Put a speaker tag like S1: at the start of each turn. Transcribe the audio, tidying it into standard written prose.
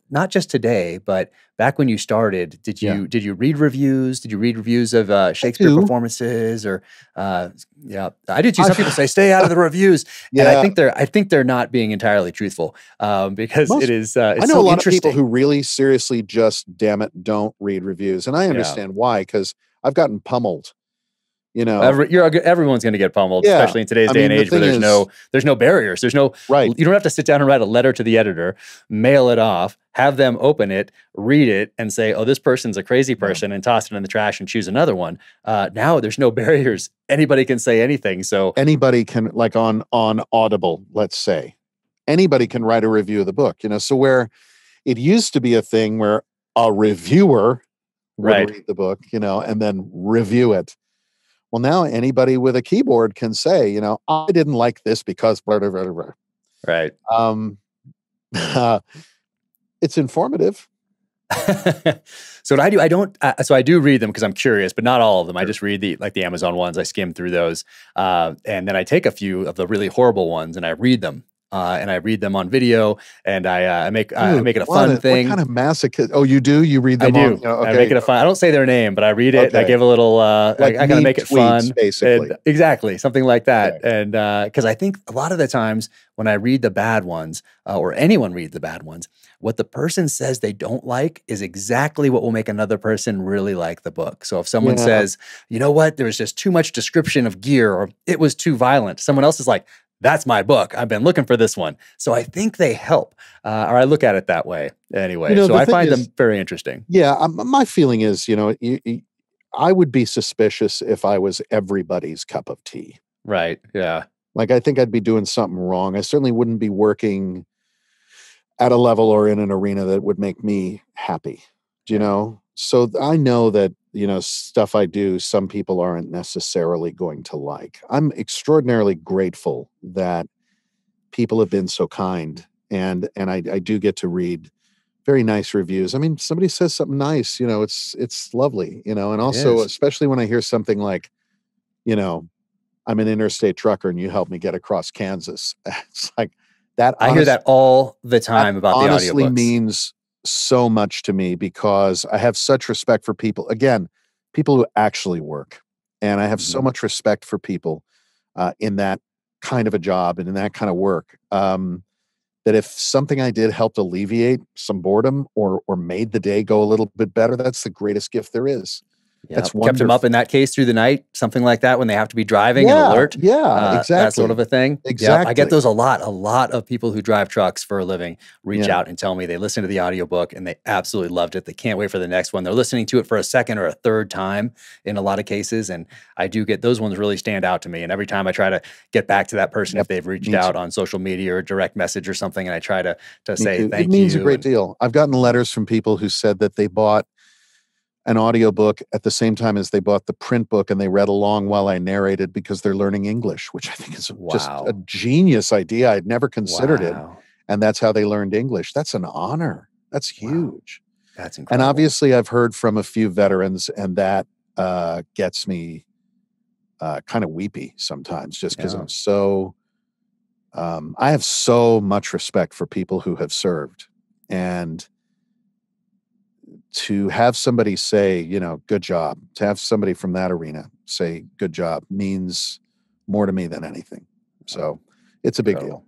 S1: not just today, but back when you started, did you read reviews? Did you read reviews of Shakespeare performances? Or yeah, I do too. Some people say stay out of the reviews, and I think they're not being entirely truthful because it is.
S2: I know a lot of people who really seriously just damn it don't read reviews, and I understand why, because I've gotten pummeled. You know,
S1: everyone's going to get pummeled, especially in today's day and age where there's no barriers. There's no, you don't have to sit down and write a letter to the editor, mail it off, have them open it, read it, and say, oh, this person's a crazy person, and toss it in the trash and choose another one. Now there's no barriers. Anybody can say anything. So
S2: anybody can, like on Audible, let's say, anybody can write a review of the book, you know, so where it used to be a thing where a reviewer would read the book, you know, and then review it. Well, now anybody with a keyboard can say, you know, I didn't like this because blah, blah, blah, blah.
S1: Right.
S2: It's informative.
S1: So what I do, so I do read them because I'm curious, but not all of them. I just read the Amazon ones. I skim through those. And then I take a few of the really horrible ones and I read them. And I read them on video, and I make it a fun thing.
S2: What kind of masochist? Oh, you do? You read them?
S1: I do. Okay. I make it a fun. I don't say their name, but I read it. I give a little. I kind of make it fun,
S2: basically.
S1: Exactly, something like that. Okay. And because I think a lot of the times when I read the bad ones, or anyone reads the bad ones, what the person says they don't like is exactly what will make another person really like the book. So if someone says, you know what, there was just too much description of gear, or it was too violent, someone else is like, that's my book. I've been looking for this one. So I think they help, or I look at it that way anyway. So I find them very interesting.
S2: Yeah. My feeling is, you know, I would be suspicious if I was everybody's cup of tea.
S1: Right. Yeah.
S2: Like, I think I'd be doing something wrong. I certainly wouldn't be working at a level or in an arena that would make me happy, you know? So I know that, you know, stuff I do, some people aren't necessarily going to like. I'm extraordinarily grateful that people have been so kind, and I do get to read very nice reviews. I mean, somebody says something nice, you know, it's lovely, you know, and also, especially when I hear something like, you know, I'm an interstate trucker and you helped me get across Kansas. It's like that.
S1: I hear that all the time about the audiobooks.
S2: Honestly means so much to me, because I have such respect for people. Again, people who actually work. And I have so much respect for people in that kind of a job and in that kind of work, that if something I did helped alleviate some boredom or made the day go a little bit better, that's the greatest gift there is.
S1: Yep. That's kept them up in that case through the night, something like that, when they have to be driving and alert.
S2: Yeah, exactly.
S1: That sort of a thing.
S2: Exactly.
S1: Yep, I get those a lot. A lot of people who drive trucks for a living reach out and tell me they listen to the audiobook and they absolutely loved it. They can't wait for the next one. They're listening to it for a second or a third time in a lot of cases. And I do get those ones really stand out to me. And every time I try to get back to that person, if they've reached out on social media or direct message or something, and I try to say thank you.
S2: It means a great deal. I've gotten letters from people who said that they bought an audiobook at the same time as they bought the print book, and they read along while I narrated because they're learning English, which I think is just a genius idea. I'd never considered it. And that's how they learned English. That's an honor. That's huge.
S1: That's incredible.
S2: And obviously I've heard from a few veterans, and that gets me kind of weepy sometimes, just because I'm so, I have so much respect for people who have served, and to have somebody say, you know, good job, to have somebody from that arena say good job means more to me than anything. So it's a big deal.